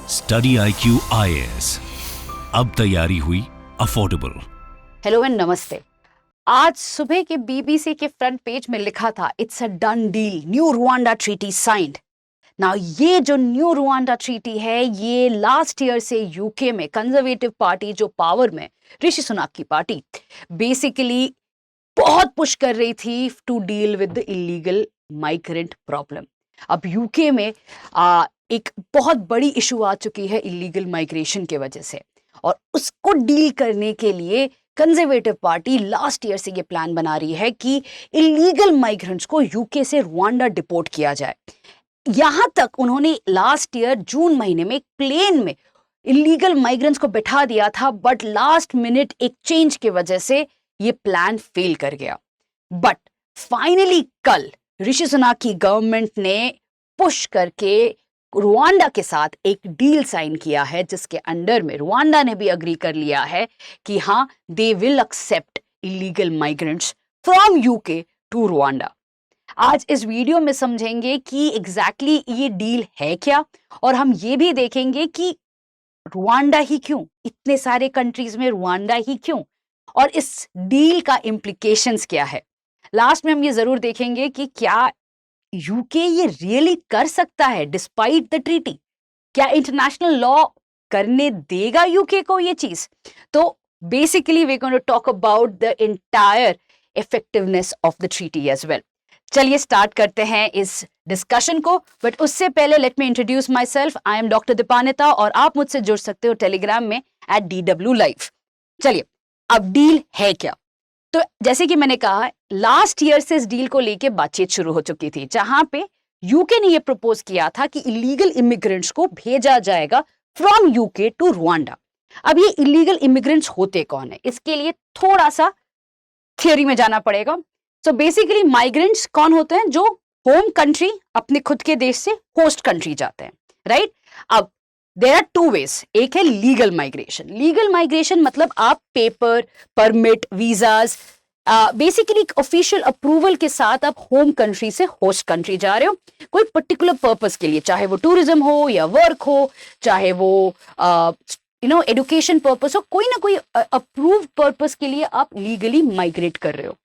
Study IQ IAS, अब तैयारी हुई अफोर्डेबल। हेलो एंड नमस्ते। आज सुबह के बीबीसी के फ्रंट पेज में लिखा था, it's a done deal, new Rwanda treaty signed. ना ये जो न्यू रुवांडा ट्रीटी है, ये लास्ट ईयर से यूके में कंजर्वेटिव पार्टी जो पावर में, ऋषि सुनाक की पार्टी, बेसिकली बहुत पुश कर रही थी to deal with the illegal migrant problem. अब यूके में एक बहुत बड़ी इशू आ चुकी है इलीगल माइग्रेशन के वजह से, और उसको डील करने के लिए कंजर्वेटिव पार्टी लास्ट ईयर से ये प्लान बना रही है कि इलीगल माइग्रेंट्स को यूके से रुवांडा डिपोर्ट किया जाए। यहां तक उन्होंने लास्ट ईयर जून महीने में एक प्लेन में इलीगल माइग्रेंट्स को बिठा दिया था, बट लास्ट मिनट एक चेंज की वजह से ये प्लान फेल कर गया। बट फाइनली कल ऋषि सुनाक की गवर्नमेंट ने पुश करके रुवांडा के साथ एक डील साइन किया है, जिसके अंडर में रुवांडा ने भी अग्री कर लिया है कि हाँ, they will accept illegal migrants from UK to Rwanda. आज इस वीडियो में समझेंगे कि एग्जैक्टली ये डील है क्या, और हम ये भी देखेंगे कि रुवांडा ही क्यों, इतने सारे कंट्रीज में रुवांडा ही क्यों, और इस डील का इम्प्लीकेशंस क्या है। लास्ट में हम ये जरूर देखेंगे कि क्या यूके ये रियली कर सकता है डिस्पाइट द ट्रीटी, क्या इंटरनेशनल लॉ करने देगा यूके को ये चीज। तो basically we going to talk about the entire effectiveness of the treaty as well. चलिए स्टार्ट करते हैं इस डिस्कशन को, बट उससे पहले let me introduce my self. I am doctor Dipanita और आप मुझसे जुड़ सकते हो टेलीग्राम में @DW Live। चलिए, अब डील है क्या। तो जैसे कि मैंने कहा, लास्ट ईयर से इस डील को लेके बातचीत शुरू हो चुकी थी, जहां पे यूके ने ये प्रपोज किया था कि इलीगल इमिग्रेंट्स को भेजा जाएगा फ्रॉम यूके टू रुवांडा। अब ये इलीगल इमिग्रेंट्स होते कौन है, इसके लिए थोड़ा सा थियोरी में जाना पड़ेगा। सो बेसिकली माइग्रेंट्स कौन होते हैं, जो होम कंट्री अपने खुद के देश से होस्ट कंट्री जाते हैं, राइट। अब देयर आर टू वेज, एक है लीगल माइग्रेशन। लीगल माइग्रेशन मतलब आप paper, permit, visas, basically official approval के साथ आप होम कंट्री से होस्ट कंट्री जा रहे हो कोई पर्टिकुलर पर्पस के लिए, चाहे वो टूरिज्म हो या वर्क हो, चाहे वो एडुकेशन पर्पस हो, कोई ना कोई अप्रूव पर्पस के लिए आप लीगली माइग्रेट कर रहे हो।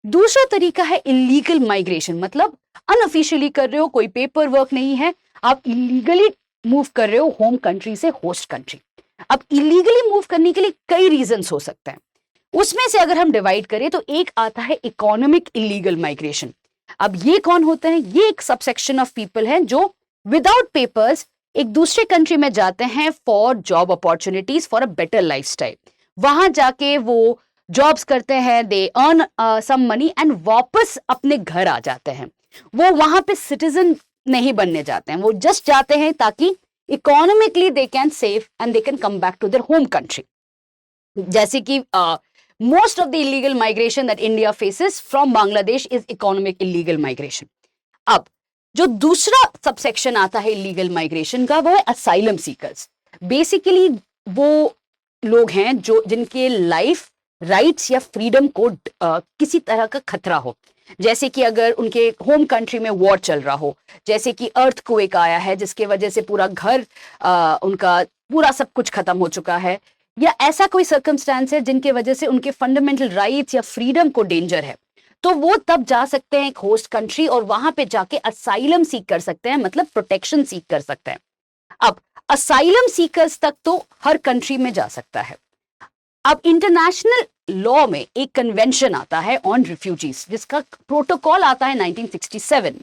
दूसरा तरीका है इलीगल माइग्रेशन, मतलब अनऑफिशियली कर रहे हो, कोई पेपर वर्क नहीं है, आप इलीगली मूव कर रहे हो होम कंट्री से होस्ट कंट्री। अब इलीगली मूव करने के लिए कई रीजंस हो सकते हैं, उसमें से अगर हम डिवाइड करें तो एक आता है इकोनॉमिक इलीगल माइग्रेशन। अब ये कौन होते हैं, ये एक सबसेक्शन ऑफ पीपल हैं जो विदाउट पेपर्स एक दूसरे कंट्री में जाते हैं for job opportunities, for a better lifestyle. वहां जाके वो जॉब्स करते हैं, they earn some money and वापस अपने घर आ जाते हैं। वो वहां पे सिटीजन नहीं बनने जाते हैं, वो जस्ट जाते हैं ताकि economically they can save and they can come back to their home country. जैसे कि most of the illegal migration that India faces from Bangladesh is economic illegal migration. अब जो दूसरा सबसेक्शन आता है इलीगल माइग्रेशन का, वो है असाइलम सीकर्स। बेसिकली वो लोग हैं जो जिनके लाइफ राइट्स या फ्रीडम को किसी तरह का खतरा हो, जैसे कि अगर उनके होम कंट्री में वॉर चल रहा हो, जैसे कि अर्थक्वेक आया है जिसके वजह से पूरा घर उनका पूरा सब कुछ खत्म हो चुका है, या ऐसा कोई सर्कमस्टेंस है जिनके वजह से उनके फंडामेंटल राइट्स या फ्रीडम को डेंजर है, तो वो तब जा सकते हैं एक होस्ट कंट्री और वहां पे जाके असाइलम सीक कर सकते हैं, मतलब प्रोटेक्शन सीक कर सकते हैं। अब असाइलम सीकर्स तक तो हर कंट्री में जा सकता है। अब इंटरनेशनल लॉ में एक कन्वेंशन आता है ऑन रिफ्यूजीज, जिसका प्रोटोकॉल आता है 1967 में।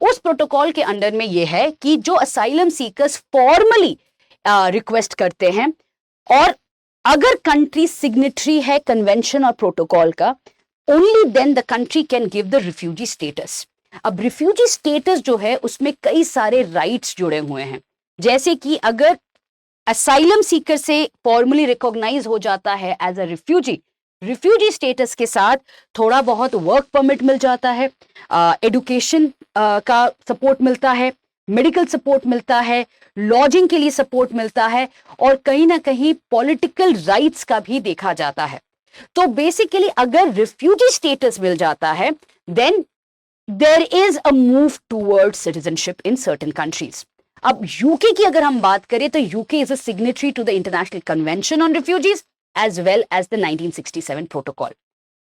उस प्रोटोकॉल के अंडर में यह है कि जो असाइलम सीकर्स फॉर्मली रिक्वेस्ट करते हैं, और अगर कंट्री सिग्नेटरी है कन्वेंशन और प्रोटोकॉल का, only then the country can give the refugee status. अब रिफ्यूजी स्टेटस जो है उसमें कई सारे राइट्स जुड़े हुए हैं, जैसे कि अगर असाइलम सीकर से फॉर्मली रिकॉग्नाइज हो जाता है as a refugee, refugee status के साथ थोड़ा बहुत वर्क परमिट मिल जाता है, एडुकेशन का सपोर्ट मिलता है, मेडिकल सपोर्ट मिलता है, लॉजिंग के लिए सपोर्ट मिलता है, और कहीं ना कहीं पॉलिटिकल राइट्स का भी देखा जाता है। तो बेसिकली अगर रिफ्यूजी स्टेटस मिल जाता है, then there is a move towards citizenship in certain countries. अब यूके की अगर हम बात करें तो UK is a signatory to the international convention on refugees as well as the 1967 protocol.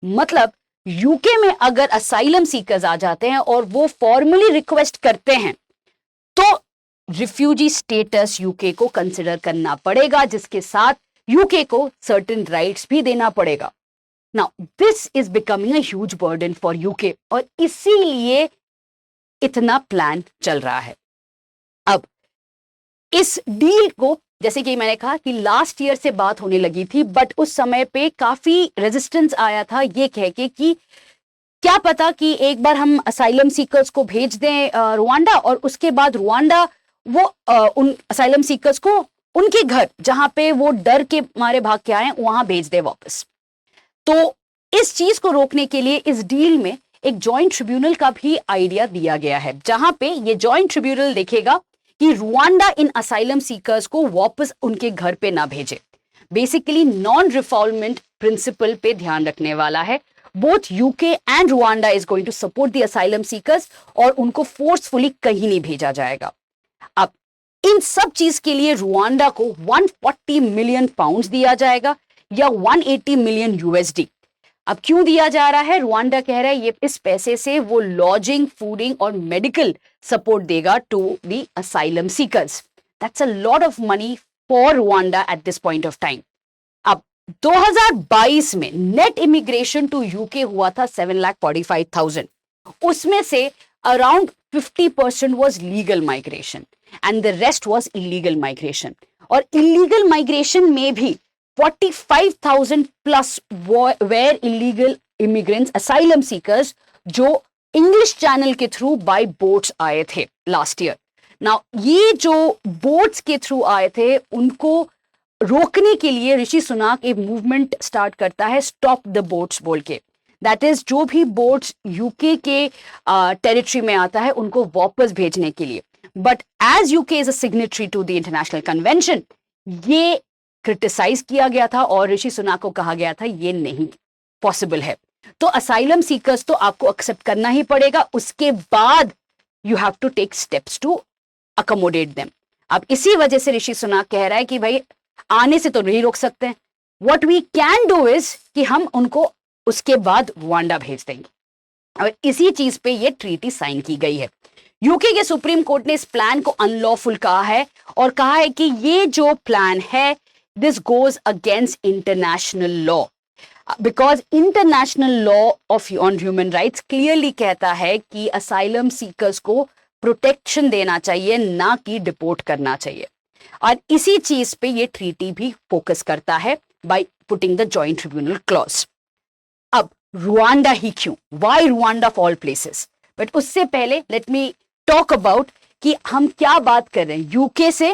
मतलब यूके में अगर असाइलम सीकर्स आ जाते हैं और वो फॉर्मली रिक्वेस्ट करते हैं तो रिफ्यूजी स्टेटस यूके को कंसिडर करना पड़ेगा, जिसके साथ यूके को सर्टेन राइट्स भी देना पड़ेगा। Now this is becoming a huge burden for UK और इसीलिए इतना प्लान चल रहा है। अब इस डील को, जैसे कि मैंने कहा कि लास्ट ईयर से बात होने लगी थी, बट उस समय पे काफी रेजिस्टेंस आया था ये कह के कि क्या पता कि एक बार हम असाइलम सीकर्स को भेज दें रुवांडा और उसके बाद रुवांडा वो उन असाइलम सीकर्स को उनके घर जहां पे वो डर के मारे भाग के आए वहां भेज दे वापस। तो इस चीज को रोकने के लिए इस डील में एक जॉइंट ट्रिब्यूनल का भी आइडिया दिया गया है, जहां पे ये जॉइंट ट्रिब्यूनल देखेगा कि रुवांडा इन असाइलम सीकर्स को वापस उनके घर पे ना भेजे। बेसिकली नॉन रिफॉल्वमेंट प्रिंसिपल पे ध्यान रखने वाला है। Both UK and Rwanda is going to support the asylum seekers और उनको फोर्सफुली कहीं नहीं भेजा जाएगा। अब इन सब चीज के लिए रुवांडा को 140 मिलियन पाउंड दिया जाएगा या 180 मिलियन यूएसडी। अब क्यों दिया जा रहा है? रुवांडा कह रहा है ये इस पैसे से वो लॉजिंग, फूडिंग और मेडिकल सपोर्ट देगा to the asylum seekers. That's a lot of money for Rwanda at this point of time. अब 2022 में नेट इमिग्रेशन टू यूके हुआ था 7,45,000। उसमें से around 50% was legal migration and the rest was illegal migration. और illegal migration में भी 45,000 plus were illegal immigrants, asylum seekers, जो इंग्लिश चैनल के थ्रू बाय बोट्स आए थे लास्ट ईयर। नाउ ये जो बोट्स के थ्रू आए थे उनको रोकने के लिए ऋषि सुनाक एक मूवमेंट स्टार्ट करता है, स्टॉप द बोट्स बोल के। दैट इज जो भी बोट्स यूके के टेरिटरी में आता है उनको वापस भेजने के लिए। But as UK is a signatory to the international convention, ये क्रिटिसाइज किया गया था और ऋषि सुनाक को कहा गया था ये नहीं पॉसिबल है। तो असाइलम सीकर्स तो आपको एक्सेप्ट करना ही पड़ेगा, उसके बाद you have to take steps to accommodate them. अब इसी वजह से ऋषि सुनाक कह रहा है कि भाई आने से तो नहीं रोक सकते हैं, what we can do is कि हम उनको उसके बाद रुवांडा भेज देंगे। और इसी चीज पे ये ट्रीटी साइन की गई है। यूके के सुप्रीम कोर्ट ने इस प्लान को अनलॉफुल कहा है और कहा है कि ये जो प्लान है this goes against international law, because international law of on human rights clearly कहता है कि असाइलम सीकर्स को प्रोटेक्शन देना चाहिए, ना कि डिपोर्ट करना चाहिए। और इसी चीज पे ये ट्रीटी भी फोकस करता है by putting the joint tribunal clause. अब रुवांडा ही क्यों, why Rwanda of all places? But उससे पहले लेट मी टॉक अबाउट कि हम क्या बात कर रहे हैं। यूके से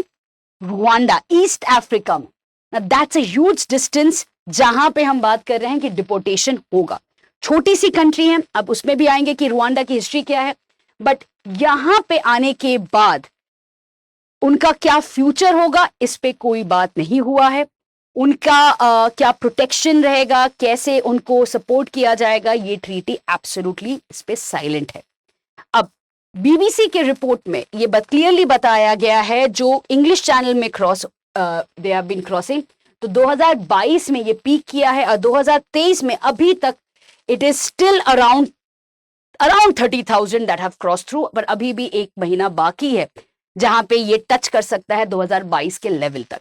रुवांडा, ईस्ट अफ्रीका में, दैट्स अ ह्यूज डिस्टेंस जहां पे हम बात कर रहे हैं कि डिपोर्टेशन होगा। छोटी सी कंट्री है, अब उसमें भी आएंगे कि रुवांडा की हिस्ट्री क्या है, बट यहां पे आने के बाद उनका क्या फ्यूचर होगा इस पे कोई बात नहीं हुआ है। उनका क्या प्रोटेक्शन रहेगा, कैसे उनको सपोर्ट किया जाएगा, ये ट्रीटी एब्सोल्युटली इस पे साइलेंट है। अब बीबीसी के रिपोर्ट में ये क्लियरली बताया गया है, जो इंग्लिश चैनल में दे हैव बीन क्रॉसिंग, तो 2022 में ये पीक किया है और 2023 में अभी तक it is still around 30,000 that have cross through, पर अभी भी एक महीना बाकी है जहां पे ये टच कर सकता है 2022 के लेवल तक।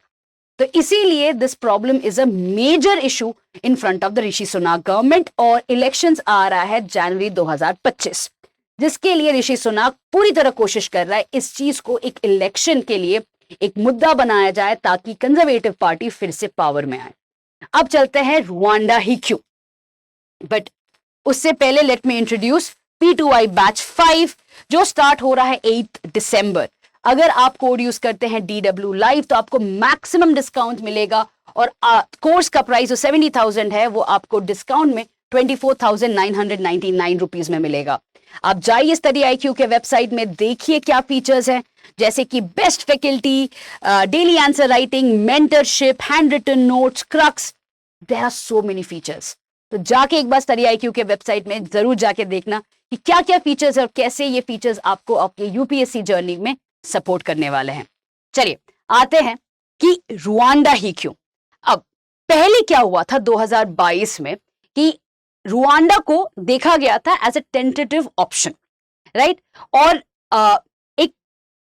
तो इसीलिए this problem is a major issue in front of the Rishi Sunak government. और इलेक्शंस आ रहा है जनवरी 2025, जिसके लिए ऋषि सुनाक पूरी तरह कोशिश कर रहा है इस चीज को एक इलेक्शन के लिए एक मुद्दा बनाया जाए ताकि कंजर्वेटिव पार्टी फिर से पावर में आए। अब चलते हैं रुवांडा ही क्यों, बट उससे पहले let me introduce P2I batch 5 जो स्टार्ट हो रहा है 8 दिसंबर। अगर आप कोड यूज करते हैं DW लाइव तो आपको मैक्सिमम डिस्काउंट मिलेगा और कोर्स का प्राइस जो 70,000 है वो आपको डिस्काउंट में 24,999 रुपीज में मिलेगा। आप जाइए स्टडी IQ के वेबसाइट में, देखिए क्या फीचर्स हैं, जैसे कि best faculty, daily answer writing, mentorship, hand written notes, crux, there are so many features. तो जाके एक बार स्टडी IQ के वेबसाइट में जरूर जाके देखना कि क्या क्या फीचर्स है और कैसे ये फीचर्स आपको आपके UPSC जर्नी में सपोर्ट करने वाले हैं। चलिए आते हैं कि रुआंडा ही क्यों। अब पहले क्या हुआ था 2022 में कि रुआंडा को देखा गया था as a tentative option, right, और एक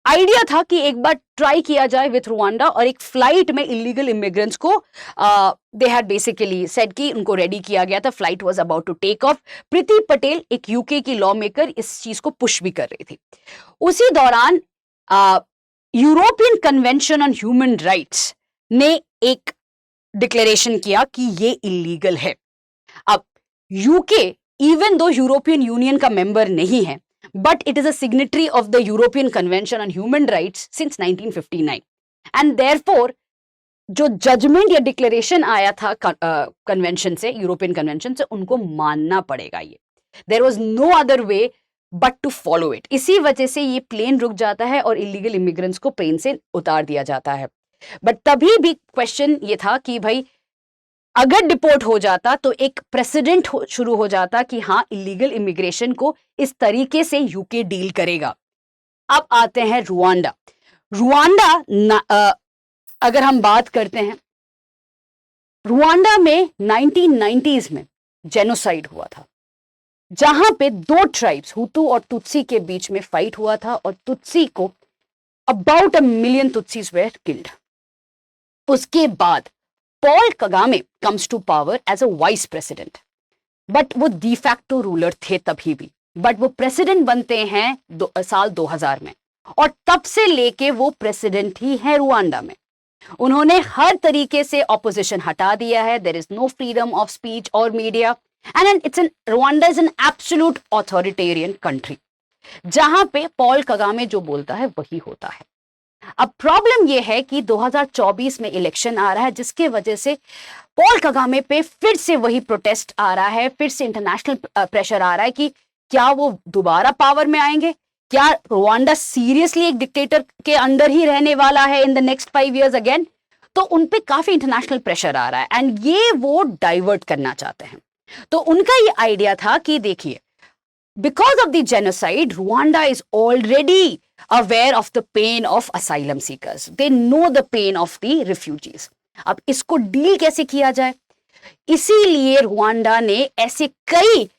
आइडिया था कि एक बार ट्राई किया जाए विथ रुआंडा, और एक फ्लाइट में इलीगल इमिग्रेंट्स को दे हैड बेसिकली सेड कि उनको रेडी किया गया था, flight was about to take off. Preeti Patel एक यूके की लॉ मेकर इस चीज को पुश भी कर रही थी। उसी दौरान European convention on human rights ने एक डिक्लेरेशन किया कि ये इलीगल है। अब UK even though European union का मेंबर नहीं है, but it is a signatory of the European Convention on Human Rights since 1959, and therefore जो जजमेंट या डिक्लेरेशन आया था कन्वेंशन से, यूरोपियन कन्वेंशन से, उनको मानना पड़ेगा। ये there was no other way but to follow it. इसी वजह से ये प्लेन रुक जाता है और इलीगल इमिग्रेंट्स को प्लेन से उतार दिया जाता है। बट तभी भी क्वेश्चन ये था कि भाई अगर डिपोर्ट हो जाता तो एक प्रेसिडेंट शुरू हो जाता कि हाँ, इलीगल इमिग्रेशन को इस तरीके से यूके डील करेगा। अब आते हैं रुआंडा। रुआंडा अगर हम बात करते हैं, रुआंडा में 1990s में जेनोसाइड हुआ था, जहां पे दो ट्राइब्स हुतू और तुत्सी के बीच में फाइट हुआ था, और तुत्सी को about 1 million Tutsis were killed. उसके बाद Paul Kagame comes to power as a vice president, but वो डी फैक्टो रूलर थे तभी भी, बट वो प्रेसिडेंट बनते हैं साल 2000 में, और तब से लेके वो प्रेसिडेंट ही है रुआंडा में। उन्होंने हर तरीके से ऑपोजिशन हटा दिया है। There is no freedom of speech और media, and Rwanda is an absolute authoritarian country, जहां पे पॉल कगामे जो बोलता है वही होता है। अब प्रॉब्लम यह है कि 2024 में इलेक्शन आ रहा है, जिसके वजह से पॉल कगामे पे फिर से वही प्रोटेस्ट आ रहा है, फिर से इंटरनेशनल प्रेशर आ रहा है कि क्या वो दोबारा पावर में आएंगे, क्या रुआंडा सीरियसली एक डिक्टेटर के अंडर ही रहने वाला है in the next 5 years again. तो उन पे काफी इंटरनेशनल प्रेशर आ रहा है, एंड ये वो डाइवर्ट करना चाहते हैं। तो उनका ये आइडिया था कि देखिए, because of the genocide, Rwanda is already aware of the pain of asylum seekers. They know the pain of the refugees. अब इसको डील कैसे किया जाए, इसीलिए रुआंडा ने ऐसे कई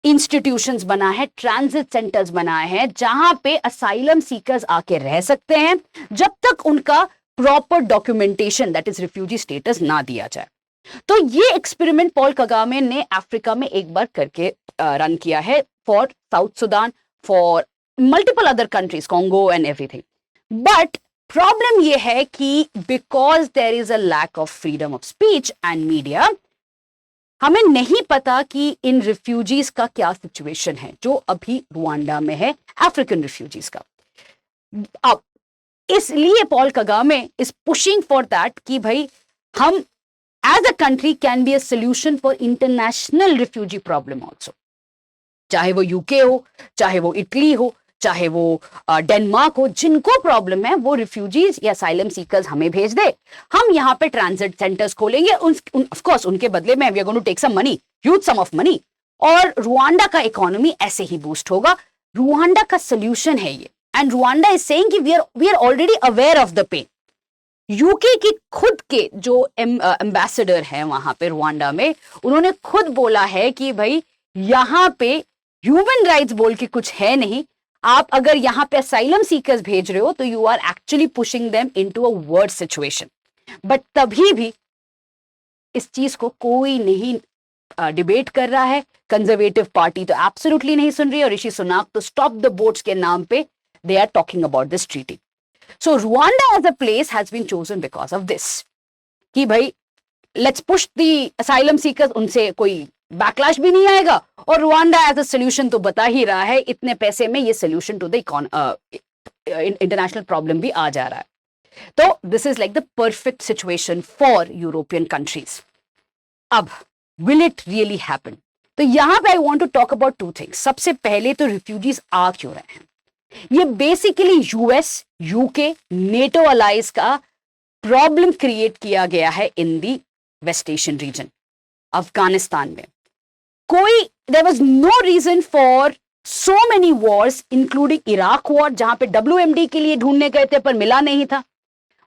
इंस्टीट्यूशंस बना है, ट्रांजिट सेंटर्स बनाए हैं, जहां पे असाइलम सीकर्स आके रह सकते हैं जब तक उनका proper documentation, that is refugee status, ना दिया जाए। तो ये एक्सपेरिमेंट पॉल कगामे ने अफ्रीका में एक बार करके रन किया है, for south Sudan, for multiple other countries, Congo and everything. But problem ये है कि because there is a lack of freedom of speech and media, हमें नहीं पता कि इन रिफ्यूजीज का क्या सिचुएशन है जो अभी रुआंडा में है, अफ्रीकन रिफ्यूजीज का। अब इसलिए Paul Kagame is pushing for that कि भाई हम as a country can be a solution for international refugee problem also, चाहे वो यूके हो, चाहे वो इटली हो, चाहे वो डेनमार्क हो, जिनको प्रॉब्लम है वो रिफ्यूजीज या असाइलम सीकर्स हमें भेज दे, हम यहाँ पे ट्रांजिट सेंटर्स खोलेंगे, ऑफ कोर्स उनके बदले में we are going to take some money, huge sum of money, और रुआंडा का इकोनॉमी ऐसे ही बूस्ट होगा। रुआंडा का सोल्यूशन है ये, एंड रुआंडा इज सेइंग कि we are already aware of the pain. UK की खुद के जो एम्बेसडर हैं वहां पे रुआंडा में, उन्होंने खुद बोला है कि भाई यहाँ पे ह्यूमन राइट्स बोल के कुछ है नहीं, आप अगर यहाँ पे असाइलम सीकर्स भेज रहे हो तो you are actually pushing them into a worse situation. But तभी भी इस चीज को कोई नहीं डिबेट कर रहा है। कंजर्वेटिव पार्टी तो एब्सोल्युटली नहीं सुन रही, और ऋषि सुनाक तो स्टॉप द बोट्स के नाम पे they are talking about this treaty. So Rwanda as a place has been chosen because of this कि भाई let's push the asylum seekers, उनसे कोई बैकलैश भी नहीं आएगा, और रुआंडा एज अ सोल्यूशन तो बता ही रहा है, इतने पैसे में ये solution to the international problem भी आ जा रहा है। तो this is like the perfect situation for European countries. अब विल इट रियली हैपन? तो यहां पे I want to talk about 2 things. सबसे पहले तो रिफ्यूजीज आ क्यों रहे हैं? ये basically US, UK, NATO allies का प्रॉब्लम क्रिएट किया गया है in the West Asian region. Afghanistan में there was no reason for so many wars including Iraq war जहां पे WMD के लिए ढूंढने गए थे पर मिला नहीं था,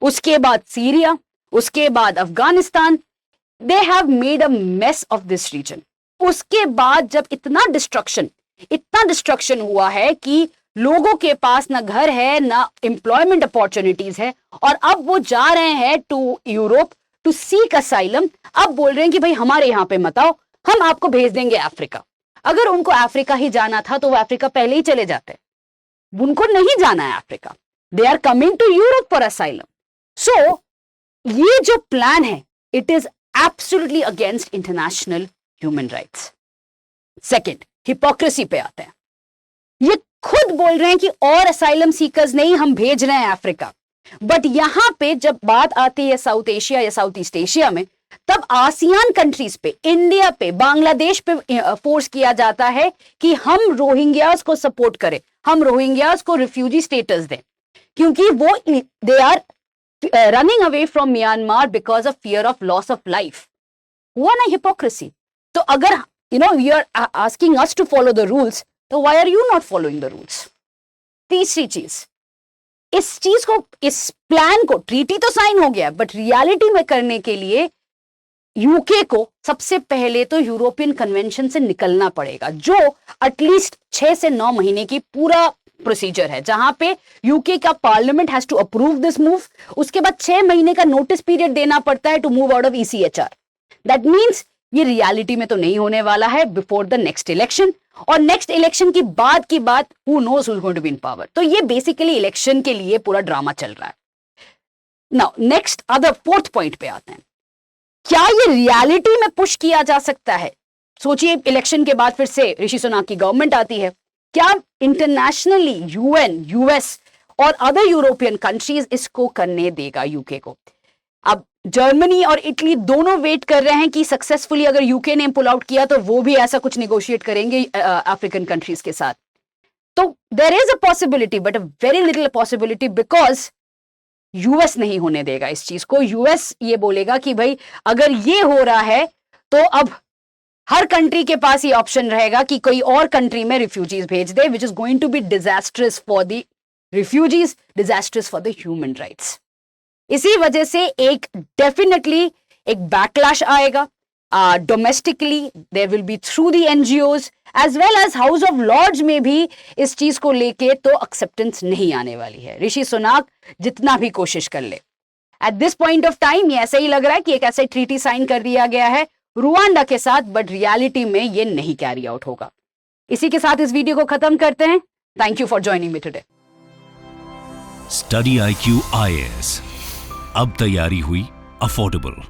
उसके बाद सीरिया, उसके बाद Afghanistan, they have made a mess of this region. उसके बाद जब इतना डिस्ट्रक्शन हुआ है कि लोगों के पास ना घर है ना एम्प्लॉयमेंट अपॉर्चुनिटीज है, और अब वो जा रहे हैं to Europe to seek asylum. अब बोल रहे हैं कि भाई हमारे यहां पे मत आओ, हम आपको भेज देंगे अफ्रीका। अगर उनको अफ्रीका ही जाना था तो वो अफ्रीका पहले ही चले जाते, उनको नहीं जाना है Africa, they are coming to Europe for asylum. So ये जो प्लान है it is absolutely against international human rights. Second, hypocrisy पे आते हैं। ये खुद बोल रहे हैं कि और असाइलम सीकर्स नहीं हम भेज रहे हैं अफ्रीका, बट यहां पे जब बात आती है साउथ एशिया या साउथ ईस्ट एशिया में, तब आसियान कंट्रीज पे, इंडिया पे, बांग्लादेश पे फोर्स किया जाता है कि हम रोहिंग्यास को सपोर्ट करें, हम रोहिंग्यास को रिफ्यूजी स्टेटस दें, क्योंकि वो they are running away from Myanmar because of fear of loss of life. हुआ ना हिपोक्रेसी। तो अगर you are asking us to follow the rules, तो why are you not following the rules? तीसरी चीज, इस चीज को, इस प्लान को, ट्रीटी तो साइन हो गया बट रियलिटी में करने के लिए यूके को सबसे पहले तो यूरोपियन कन्वेंशन से निकलना पड़ेगा, जो एटलीस्ट 6 से 9 महीने की पूरा प्रोसीजर है, जहां पे यूके का parliament has to approve this move. उसके बाद 6 महीने का नोटिस पीरियड देना पड़ता है to move out of ECHR। That means ये रियलिटी में तो नहीं होने वाला है बिफोर द नेक्स्ट इलेक्शन, और नेक्स्ट इलेक्शन की बात who knows who is going to be in power. तो ये बेसिकली इलेक्शन के लिए पूरा ड्रामा चल रहा है। Now next other fourth point पे आते हैं, क्या ये रियलिटी में पुश किया जा सकता है? सोचिए इलेक्शन के बाद फिर से ऋषि सुनाक की गवर्नमेंट आती है, क्या इंटरनेशनली UN, US और अदर यूरोपियन कंट्रीज इसको करने देगा यूके को? अब जर्मनी और इटली दोनों वेट कर रहे हैं कि सक्सेसफुली अगर यूके ने पुल आउट किया तो वो भी ऐसा कुछ निगोशिएट करेंगे अफ्रीकन कंट्रीज के साथ। तो there is a possibility but a very little possibility, because US नहीं होने देगा इस चीज को। यूएस ये बोलेगा कि भाई अगर ये हो रहा है तो अब हर कंट्री के पास ये ऑप्शन रहेगा कि कोई और कंट्री में रिफ्यूजीज भेज दे, which is going to be disastrous for the refugees, disastrous for the human rights. इसी वजह से एक डेफिनेटली एक बैकलैश आएगा domestically, there will be through the NGOs as well as House of Lords में भी इस चीज को लेके तो एक्सेप्टेंस नहीं आने वाली है, ऋषि सुनाक जितना भी कोशिश कर ले। Eight this point of time ये ऐसा ही लग रहा है कि एक ऐसा ट्रीटी साइन कर दिया गया है रुवांडा के साथ, बट रियलिटी में ये नहीं कैरी आउट होगा। इसी के साथ इस वीडियो को खत्म करते हैं। Thank you for joining me today. Study IQ IAS, अब तैयारी हुई अफोर्डेबल।